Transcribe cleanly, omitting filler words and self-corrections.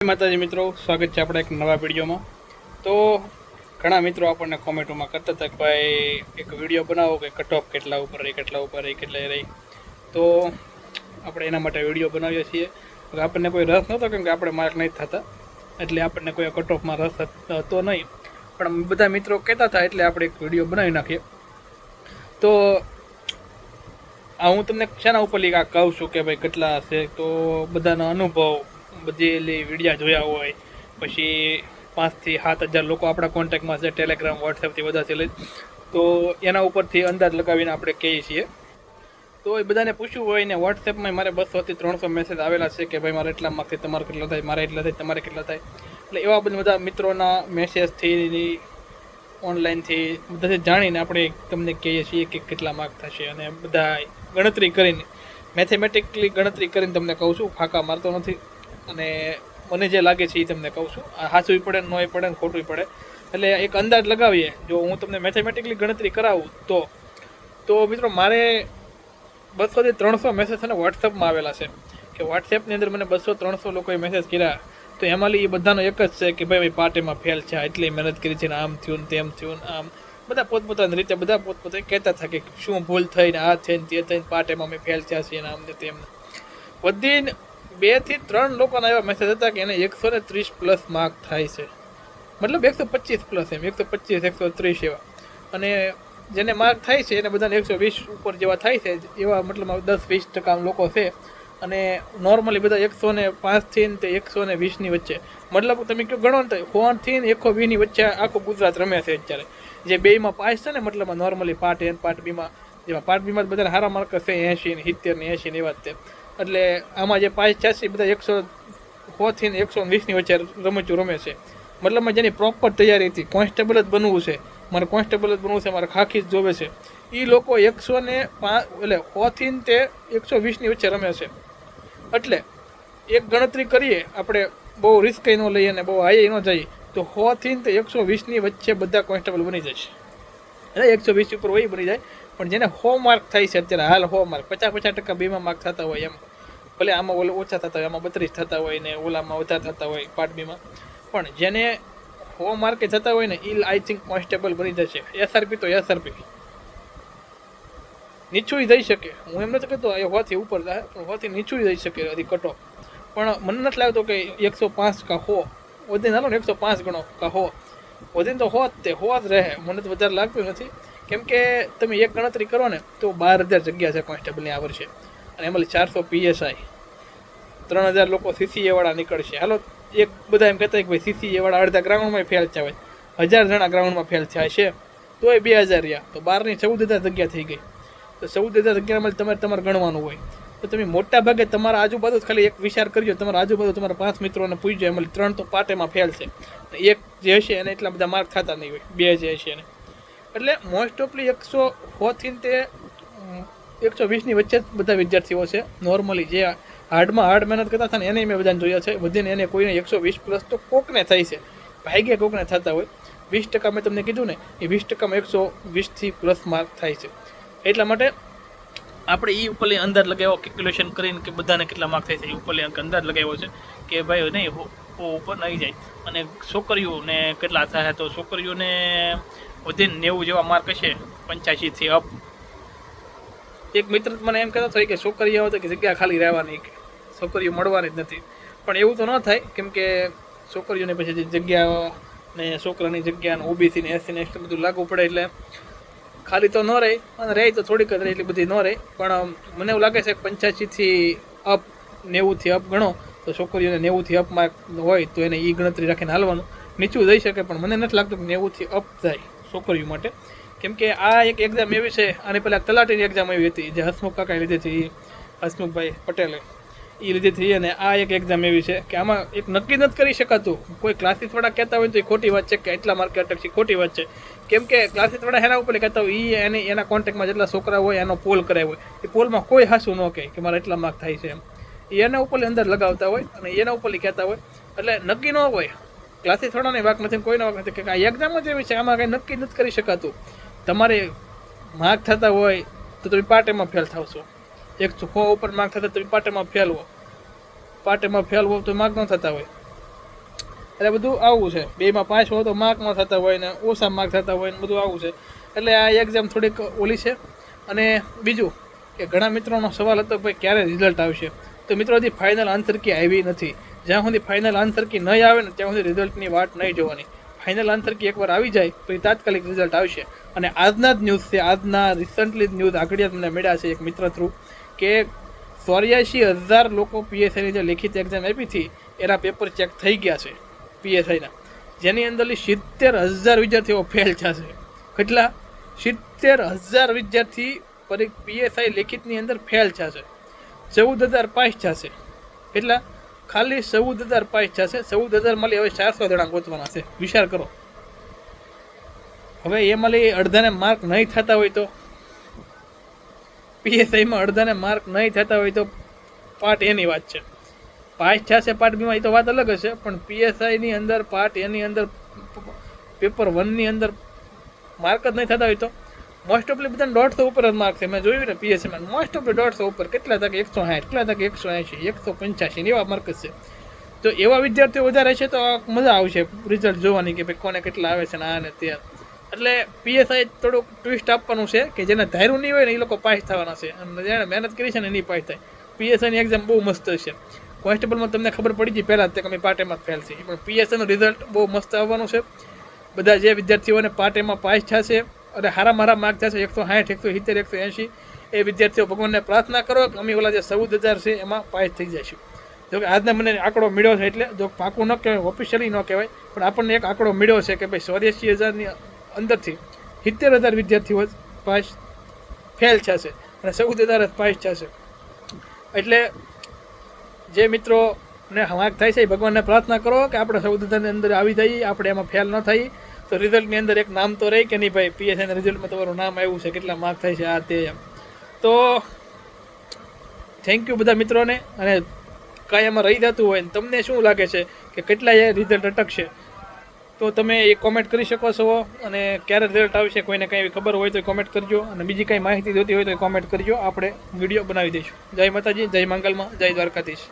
માતાજી મિત્રો, સ્વાગત છે આપણા એક નવા વિડીયોમાં। તો ઘણા મિત્રો આપણને કોમેન્ટોમાં કરતા હતા કે ભાઈ એક વિડીયો બનાવો કે કટ ઓફ કેટલા ઉપર રહી કેટલા રહી। તો આપણે એના માટે વિડીયો બનાવીએ છીએ। આપણને કોઈ રસ નહોતો કેમ કે આપણે માર્ક નહીં થતા, એટલે આપણને કોઈ કટ ઓફમાં રસ હતો નહીં, પણ બધા મિત્રો કહેતા હતા એટલે આપણે એક વિડીયો બનાવી નાખીએ। તો હું તમને શાના ઉપર કહું છું કે ભાઈ કેટલા છે, તો બધાનો અનુભવ, બધી વિડીયા જોયા હોય, પછી 5 થી 7 હજાર લોકો આપણા કોન્ટેક્ટમાં છે, ટેલિગ્રામ વોટ્સએપથી બધાથી લઈ, તો એના ઉપરથી અંદાજ લગાવીને આપણે કહીએ છીએ। તો એ બધાને પૂછ્યું હોય ને વોટ્સએપમાં મારે 200 થી 300 મેસેજ આવેલા છે કે ભાઈ મારે એટલા માર્કથી તમારે કેટલા થાય, મારે એટલા થાય, તમારે કેટલા થાય। એટલે એવા બધા મિત્રોના મેસેજથી, ઓનલાઈનથી બધાથી જાણીને આપણે તમને કહીએ છીએ કે કેટલા માર્ક થશે, અને બધા ગણતરી કરીને, મેથેમેટિકલી ગણતરી કરીને તમને કહું છું, ફાંકા મારતો નથી। અને મને જે લાગે છે એ તમને કહું છું, સાચું પડે ન પડે ને ખોટું પડે, એટલે એક અંદાજ લગાવીએ। જો હું તમને મેથેમેટિકલી ગણતરી કરાવું તો મિત્રો મારે 200 થી 300 મેસેજ છે ને વોટ્સએપમાં આવેલા છે, કે વોટ્સએપની અંદર મને 200-300 લોકોએ મેસેજ કર્યા, તો એમાંની એ બધાનો એક જ છે કે ભાઈ પાર્ટીમાં ફેલ છે, એટલી મહેનત કરી છે ને આમ થયું ને તેમ થયું ને આમ, બધા પોતપોતાની રીતે બધા પોતપોતે કહેતા હતા કે શું ભૂલ થઈને આ થઈને તે થઈને પાર્ટીમાં અમે ફેલ થયા છીએ ને આમ ને તેમ। બધી 2 થી 3 લોકોના એવા મેસેજ હતા કે એને 130 પ્લસ માર્ક થાય છે, મતલબ 125 પ્લસ, એમ 125 130 એવા, અને જેને માર્ક થાય છે એને બધાને 120 ઉપર જેવા થાય છે, એવા મતલબ 10-20% લોકો છે। અને નોર્મલી બધા 105 થી 120ની વચ્ચે, મતલબ તમે કહો ગણો ને 100 થી 120ની વચ્ચે આખું ગુજરાત રમે છે અત્યારે, જે બેમાં પાસ છે ને, મતલબ નોર્મલી પાર્ટ એ પાર્ટ બીમાં, જેમાં પાર્ટ બીમાં બધાને સારા માર્ક છે 80 ને 70 ને 80 ને એવા જ છે, એટલે આમાં જે પાસ છે બધા 100 થી 120ની વચ્ચે રમચું રમે છે। મતલબમાં જેની પ્રોપર તૈયારી હતી, કોન્સ્ટેબલ જ બનવું છે, મારે કોન્સ્ટેબલ જ બનવું છે, મારે ખાખી જ જોવે છે, એ લોકો 105 એટલે 100 થી 120ની વચ્ચે રમે છે। એટલે એક ગણતરી કરીએ આપણે, બહુ રિસ્ક ન લઈએ અને બહુ હાઈ ન જઈએ, તો 100 થી 120ની વચ્ચે બધા કોન્સ્ટેબલ બની જશે, એટલે 120 ઉપર વહી બની જાય। પણ જેને 100 માર્ક થાય છે અત્યારે હાલ, 100 માર્ક 50% બેમાં માર્ક થતા હોય, એમ ભલે આમાં ઓછા થતા હોય, આમાં 32 થતા હોય ને ઓલામાં વધારે થતા હોય પાર્ટ બીમાં, પણ જેને 100 માર્કે થતા હોય ને એ આઈ થિંક કોન્સ્ટેબલ બની જશે। એસઆરપી તો એસઆરપી નીચું જઈ શકે, હું એમ નથી કહેતો 100 થી ઉપર જાય, પણ 100 થી નીચું જઈ શકે હજી કટો, પણ મને નથી લાગતો કે 105 કા 100 વધીને, હાલો ને 105 ગણો કા 100 વધીને, તો 100 જ 100 જ રહે, મને તો વધારે લાગતું નથી। કેમ કે તમે એક ગણતરી કરો ને તો 12,000 જગ્યા છે કોન્સ્ટેબલની આ વર્ષે, અને એમાં 400 PSI, 3,000 લોકો CCA વાળા નીકળશે। હાલો એક બધા એમ કહેતા કે ભાઈ CCA વાળા અડધા ગ્રાઉન્ડમાં ફેલ થયા હોય, 1000 જણા ગ્રાઉન્ડમાં ફેલ થયા છે, તોય 2000 રહ્યા, તો 12 ની 14,000 જગ્યા થઈ ગઈ। તો 14,000 જગ્યામાં તમારે ગણવાનું હોય, તો તમે મોટા ભાગે તમારા આજુબાજુ ખાલી એક વિચાર કરજો, તમારા આજુબાજુ તમારા 5 મિત્રોને પૂછજો, એમાં 3 તો પાર્ટીમાં ફેલ છે, એક જે હશે એને એટલા બધા માર્ક થતા નહીં હોય, 2 જે હશે એને, એટલે મોસ્ટ ઓફલી 100 થી 120ની વચ્ચે જ બધા વિદ્યાર્થીઓ છે નોર્મલી, જે હાર્ડમાં હાર્ડ મહેનત કરતા હતા ને એને મેં બધાને જોયા છે, વધીને એને કોઈને 120 પ્લસ તો કોકને થાય છે, ભાગ્યે કોકને થતા હોય। 20% મેં તમને કીધું ને, એ 20%માં 120 થી પ્લસ માર્ક થાય છે। એટલા માટે આપણે એ ઉપરલી અંદાજ લગાવ્યો, કેલ્ક્યુલેશન કરીને કે બધાને કેટલા માર્ક થાય છે, એ ઉપરલી અંદાજ લગાવ્યો છે કે ભાઈ નહીં ઉપર નહીં જાય, અને છોકરીઓને કેટલા થાય, તો છોકરીઓને વધીને 90 જેવા માર્ક હશે, 85 થી અપ। એક મિત્ર મને એમ કહેતો હતો કે છોકરીઓ આવે તો કે જગ્યા ખાલી રહેવાની, કે છોકરીઓ મળવાની જ નથી, પણ એવું તો ન થાય, કેમ કે છોકરીઓને પછી જગ્યા ને છોકરાની જગ્યા ને OBC ને SC ને એટલું બધું લાગુ પડે, એટલે ખાલી તો ન રહે, અને રહે તો થોડીક જ રહે, એટલી બધી ન રહે, પણ મને એવું લાગે છે કે 85 થી અપ, 90 થી અપ ગણો તો છોકરીઓને 90 થી અપ માર્ક હોય તો એને એ ગણતરી રાખીને હાલવાનું, નીચું જઈ શકે, પણ મને નથી લાગતું કે 90 થી અપ જાય છોકરીઓ માટે। કેમ કે આ એક એક્ઝામ એવી છે, અને પહેલાં તલાટીની એક્ઝામ એવી હતી જે હસમુખ કાકાએ લીધી હતી, હસમુખભાઈ પટેલે એ લીધી હતી, અને આ એક એક્ઝામ એવી છે કે આમાં એક નક્કી નથી કરી શકાતું, કોઈ ક્લાસીસવાળા કહેતા હોય તો એ ખોટી વાત છે કે એટલા માર્કે અટકશે, ખોટી વાત છે। કેમ કે ક્લાસીસવાળા એના ઉપર કહેતા હોય, એના કોન્ટેક્ટમાં જેટલા છોકરા હોય એનો પોલ કરાવ્યો હોય, એ પોલમાં કોઈ હાસું ન કહે કે મારા એટલા માર્ક થાય છે, એમ એના ઉપર અંદર લગાવતા હોય અને એના ઉપર કહેતા હોય, એટલે નક્કી ન હોય। ક્લાસીસવાળાની વાત નથી, કોઈનો વાત નથી, કે આ એક્ઝામ જ એવી છે, આમાં કંઈ નક્કી નથી કરી શકાતું। તમારે માર્ક થતા હોય તો તમે પાર્ટીમાં ફેલ થશો, 100 ઉપર માર્ક થતા તમે પાર્ટીમાં ફેલ હો, તો માર્ક ન થતા હોય, એટલે બધું આવું છે. 2માં 5 હોય તો માર્કમાં થતા હોય ને ઓછા માર્ક થતા હોય ને બધું આવું છે. એટલે આ એક્ઝામ થોડીક ઓલી છે. અને બીજું કે ઘણા મિત્રોનો સવાલ હતો કે ભાઈ ક્યારે રિઝલ્ટ આવશે. તો મિત્રો હજી ફાઇનલ આન્સર કી આવી નથી. જ્યાં સુધી ફાઇનલ આન્સર કી નહીં આવે ને ત્યાં સુધી રિઝલ્ટની વાટ નહીં જોવાની. ફાઇનલ આન્સર કી એકવાર આવી જાય તો એ તાત્કાલિક રિઝલ્ટ આવશે. અને આજના જ ન્યૂઝ છે, આજના રિસન્ટલી જ ન્યૂઝ આગળ તમને મળ્યા છે એક મિત્ર થ્રુ કે 84,000 લોકો પીએસઆઈની જે લેખિત એક્ઝામ આપી હતી એના પેપર ચેક થઈ ગયા છે પીએસઆઈના, જેની અંદરલી 70,000 વિદ્યાર્થીઓ ફેલ થશે. કેટલા? 70,000 વિદ્યાર્થી પીએસઆઈ લેખિતની અંદર ફેલ થશે. 14,000 પાસ થશે. કેટલા? ખાલી 14,000 પાસ થશે. 14,000 માંથી હવે 400 જણા ગોતવાના છે. વિચાર કરો. હવે એમાં અડધાને માર્ક નહીં થતા હોય તો, પીએસઆઈમાં અડધાને માર્ક નહીં થતા હોય તો પાર્ટ એની વાત છે. પાસ થશે પાર્ટ બીમાં એ તો વાત અલગ હશે, પણ પીએસઆઈની અંદર પાર્ટ એની અંદર પેપર 1ની અંદર માર્ક જ નહીં થતા હોય તો મોસ્ટ ઓફલી બધાને 150 ઉપર જ માર્ક છે. મેં જોયું ને પીએસઆઈમાં મોસ્ટ ઓફલી 150 ઉપર. કેટલા તક 160, કેટલા તક 180, 185 એવા માર્ક છે. તો એવા વિદ્યાર્થીઓ વધારે છે તો મજા આવશે રિઝલ્ટ જોવાની કે ભાઈ કોને કેટલા આવે છે ને આ ને તે. એટલે પીએસઆઈ થોડુંક ટ્વિસ્ટ આપવાનું છે કે જેને ધાર્યું નહીં હોય ને એ લોકો પાસ થવાના છે, અને જેણે મહેનત કરી છે ને એની પાસ થાય. પીએસઆઈની એક્ઝામ બહુ મસ્ત છે. કોન્સ્ટેબલમાં તમને ખબર પડી ગઈ પહેલાં જ કે અમે પાર્ટ એમાં ફેલ છે, પણ પીએસઆઈનું રિઝલ્ટ બહુ મસ્ત આવવાનું છે. બધા જે વિદ્યાર્થીઓને પાર્ટ એમાં પાસ થશે અને હારા માર્ક થશે 160, 170, 180, એ વિદ્યાર્થીઓ ભગવાનને પ્રાર્થના કરો કે અમે ઓલા જે 14,000 છે એમાં પાસ થઈ જઈશું. જો કે આજના મને આંકડો મળ્યો છે, એટલે જો પાકું ન કહેવાય, ઓફિશિયલી ન કહેવાય, પણ આપણને એક આંકડો મળ્યો છે કે ભાઈ 84,000ની અંદરથી 70,000 વિદ્યાર્થીઓ પાસ ફેલ થશે અને 14,000 જ પાસ થશે. એટલે જે મિત્રોને માર્ક થાય છે એ ભગવાનને પ્રાર્થના કરો કે આપણે 14,000ની અંદર આવી જઈએ, આપણે એમાં ફેલ ન થઈ તો રિઝલ્ટની અંદર એક નામ તો રહી કે નહીં ભાઈ પીએસઆઈના રિઝલ્ટમાં તમારું નામ આવ્યું છે, કેટલા માર્ક થાય છે આ તે એમ. તો થેન્ક યુ બધા મિત્રોને. અને કાંઈ એમાં રહી જતું હોય ને તમને શું લાગે છે કે કેટલા એ રિઝલ્ટ અટકશે તો તમે એ કોમેન્ટ કરી શકો છો. અને ક્યારે રિઝલ્ટ આવશે કોઈને કંઈ એવી ખબર હોય તો કોમેન્ટ કરજો, અને બીજી કંઈ માહિતી જોતી હોય તો કોમેન્ટ કરજો, આપણે વિડીયો બનાવી દઈશું. જય માતાજી, જય મંગલમાં, જય દ્વારકાધીશ.